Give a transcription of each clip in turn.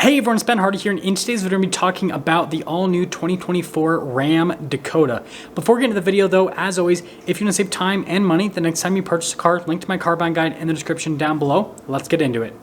Hey everyone, it's Ben Hardy here, and in today's video, we're going to be talking about the all-new 2024 Ram Dakota. Before we get into the video though, as always, if you want to save time and money the next time you purchase a car, link to my car buying guide in the description down below. Let's get into it.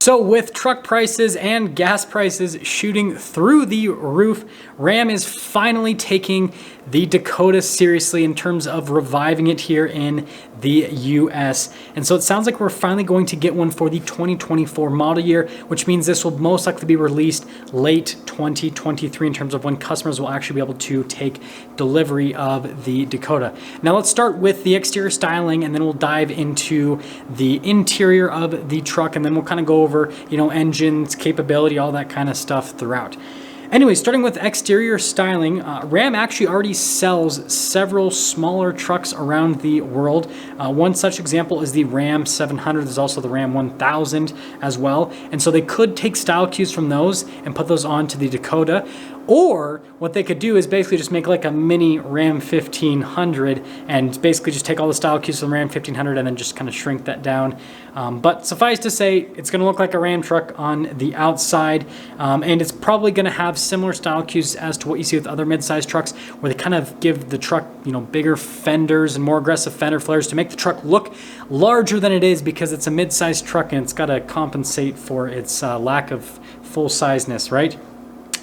So with truck prices and gas prices shooting through the roof, Ram is finally taking the Dakota seriously in terms of reviving it here in the US. And so it sounds like we're finally going to get one for the 2024 model year, which means this will most likely be released late 2023 in terms of when customers will actually be able to take delivery of the Dakota. Now let's start with the exterior styling, and then we'll dive into the interior of the truck, and then we'll kind of go over, engines, capability, all that kind of stuff throughout. Anyway, starting with exterior styling, Ram actually already sells several smaller trucks around the world. One such example is the Ram 700. There's also the Ram 1000 as well. And so they could take style cues from those and put those onto the Dakota. Or what they could do is basically just make like a mini Ram 1500 and basically just take all the style cues from the Ram 1500 and then just kind of shrink that down. But suffice to say, it's going to look like a Ram truck on the outside, and it's probably going to have similar style cues as to what you see with other mid-sized trucks, where they kind of give the truck, bigger fenders and more aggressive fender flares to make the truck look larger than it is, because it's a mid-sized truck and it's got to compensate for its lack of full-sizeness, right?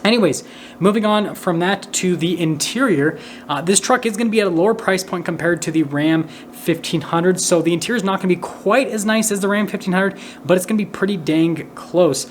Anyways, moving on from that to the interior, this truck is going to be at a lower price point compared to the Ram 1500. So the interior is not going to be quite as nice as the Ram 1500, but it's going to be pretty dang close.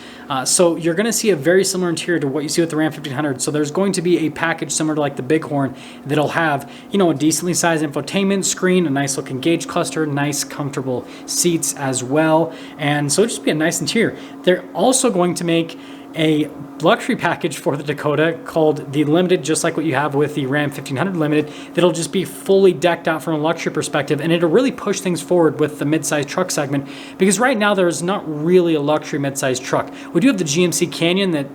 So you're going to see a very similar interior to what you see with the Ram 1500. So there's going to be a package similar to like the Bighorn that'll have, a decently sized infotainment screen, a nice looking gauge cluster, nice comfortable seats as well. And so it'll just be a nice interior. They're also going to make a luxury package for the Dakota called the Limited, just like what you have with the Ram 1500 Limited, that'll just be fully decked out from a luxury perspective, and it'll really push things forward with the mid-sized truck segment, because right now there's not really a luxury mid-sized truck. We do have the GMC Canyon that,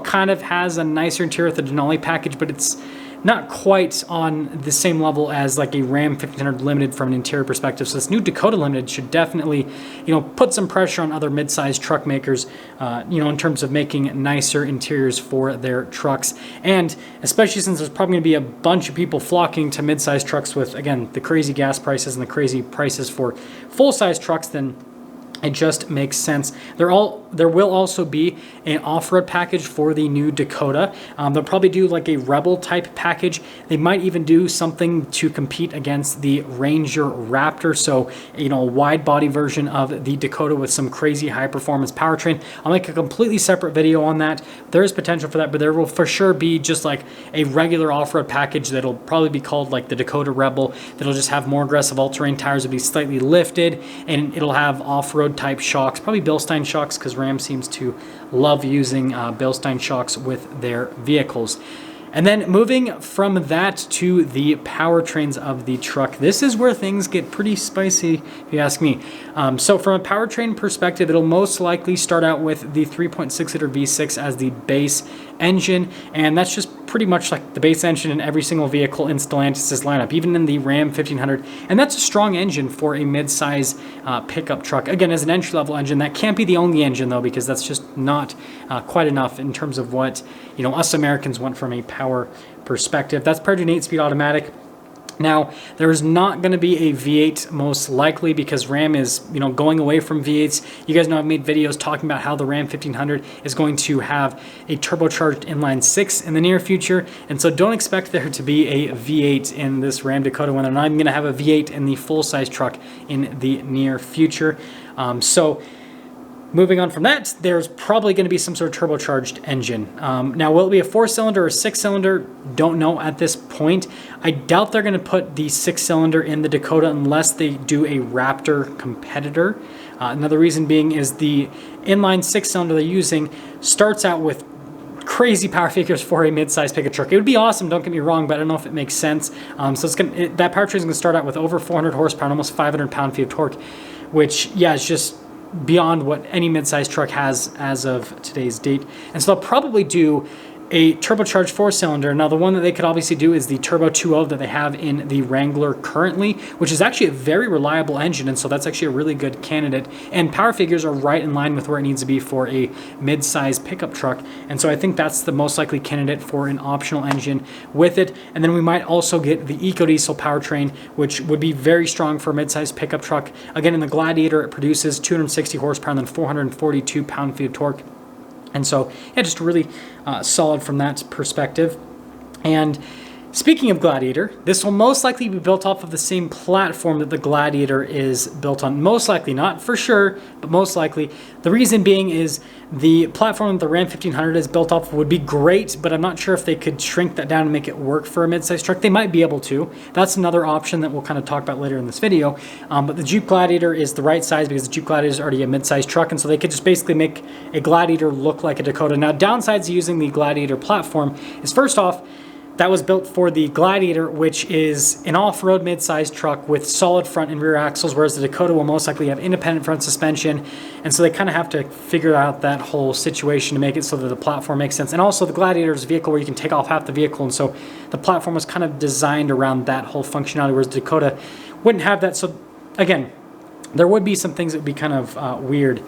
kind of has a nicer interior with the Denali package, but it's not quite on the same level as like a Ram 1500 Limited from an interior perspective. So this new Dakota Limited should definitely, put some pressure on other mid-sized truck makers, in terms of making nicer interiors for their trucks. And especially since there's probably going to be a bunch of people flocking to mid-sized trucks with, again, the crazy gas prices and the crazy prices for full-size trucks, then it just makes sense. There will also be an off-road package for the new Dakota. They'll probably do like a Rebel type package. They might even do something to compete against the Ranger Raptor. So, a wide body version of the Dakota with some crazy high performance powertrain. I'll make a completely separate video on that. There is potential for that, but there will for sure be just like a regular off-road package that'll probably be called like the Dakota Rebel. That'll just have more aggressive all-terrain tires, will be slightly lifted, and it'll have off-road type shocks, probably Bilstein shocks, because Ram seems to love using Bilstein shocks with their vehicles. And then moving from that to the powertrains of the truck, this is where things get pretty spicy, if you ask me. So from a powertrain perspective, it'll most likely start out with the 3.6 liter V6 as the base engine, and that's just pretty much like the base engine in every single vehicle in Stellantis' lineup, even in the Ram 1500. And that's a strong engine for a mid-size pickup truck. Again, as an entry-level engine, that can't be the only engine though, because that's just not quite enough in terms of what us Americans want from a power perspective. That's paired to an 8-speed automatic. Now, there is not going to be a V8 most likely, because Ram is, going away from V8s. You guys know I've made videos talking about how the Ram 1500 is going to have a turbocharged inline 6 in the near future. And so don't expect there to be a V8 in this Ram Dakota when they're not even going to have a V8 in the full-size truck in the near future. Moving on from that, there's probably going to be some sort of turbocharged engine. Now, will it be a 4-cylinder or 6-cylinder? Don't know at this point. I doubt they're going to put the 6-cylinder in the Dakota unless they do a Raptor competitor. Another reason being is the inline 6-cylinder they're using starts out with crazy power figures for a mid-sized pickup truck. It would be awesome, don't get me wrong, but I don't know if it makes sense. So that powertrain is going to start out with over 400 horsepower and almost 500 pound-feet of torque, which, yeah, is just beyond what any mid-sized truck has as of today's date. And so they'll probably do a turbocharged 4-cylinder. Now, the one that they could obviously do is the Turbo 2.0 that they have in the Wrangler currently, which is actually a very reliable engine, and so that's actually a really good candidate. And power figures are right in line with where it needs to be for a mid-size pickup truck, and so I think that's the most likely candidate for an optional engine with it. And then we might also get the EcoDiesel powertrain, which would be very strong for a mid-size pickup truck. Again, in the Gladiator, it produces 260 horsepower and then 442 pound-feet of torque. And so, yeah, just really solid from that perspective. And speaking of Gladiator, this will most likely be built off of the same platform that the Gladiator is built on. Most likely, not for sure, but most likely. The reason being is the platform that the Ram 1500 is built off would be great, but I'm not sure if they could shrink that down and make it work for a mid-size truck. They might be able to. That's another option that we'll kind of talk about later in this video. But the Jeep Gladiator is the right size because the Jeep Gladiator is already a mid-size truck, and so they could just basically make a Gladiator look like a Dakota. Now, downsides to using the Gladiator platform is, first off, that was built for the Gladiator, which is an off-road mid-sized truck with solid front and rear axles, whereas the Dakota will most likely have independent front suspension. And so they kind of have to figure out that whole situation to make it so that the platform makes sense. And also the Gladiator is a vehicle where you can take off half the vehicle, and so the platform was kind of designed around that whole functionality, whereas the Dakota wouldn't have that. So again, there would be some things that would be kind of weird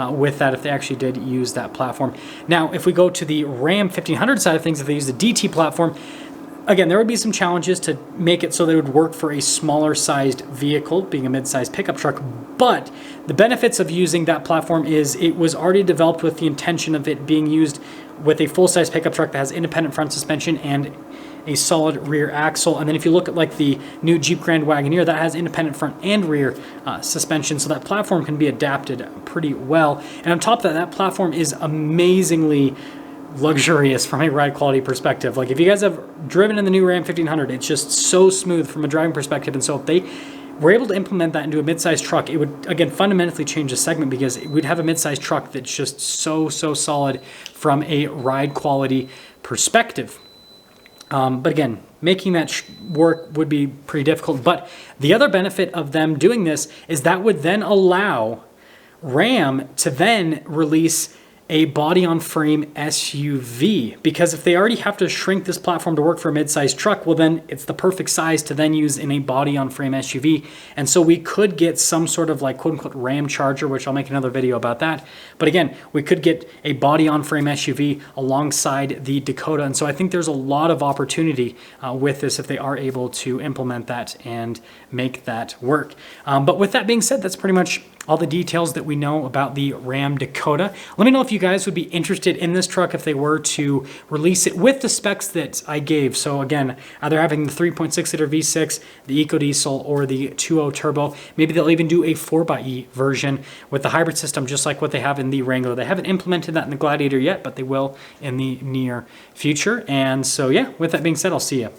with that if they actually did use that platform. Now, if we go to the Ram 1500 side of things, if they use the DT platform, again, there would be some challenges to make it so that it would work for a smaller sized vehicle, being a mid-sized pickup truck. But the benefits of using that platform is it was already developed with the intention of it being used with a full-size pickup truck that has independent front suspension and a solid rear axle. And then if you look at like the new Jeep Grand Wagoneer, that has independent front and rear suspension, so that platform can be adapted pretty well. And on top of that, that platform is amazingly luxurious from a ride quality perspective. Like if you guys have driven in the new Ram 1500, it's just so smooth from a driving perspective. And so if they were able to implement that into a mid-sized truck, it would, again, fundamentally change the segment because we'd have a mid-sized truck that's just so solid from a ride quality perspective. But again, making that work would be pretty difficult. But the other benefit of them doing this is that would then allow Ram to then release a body-on-frame SUV, because if they already have to shrink this platform to work for a mid-sized truck, well then it's the perfect size to then use in a body-on-frame SUV. And so we could get some sort of like quote-unquote Ram Charger, which I'll make another video about that. But again, we could get a body-on-frame SUV alongside the Dakota. And so I think there's a lot of opportunity with this if they are able to implement that and make that work. But with that being said, that's pretty much all the details that we know about the Ram Dakota. Let me know if you guys would be interested in this truck if they were to release it with the specs that I gave. So again, either having the 3.6 liter V6, the EcoDiesel, or the 2.0 turbo. Maybe they'll even do a 4xe version with the hybrid system, just like what they have in the Wrangler. They haven't implemented that in the Gladiator yet, but they will in the near future. And so yeah, with that being said, I'll see you.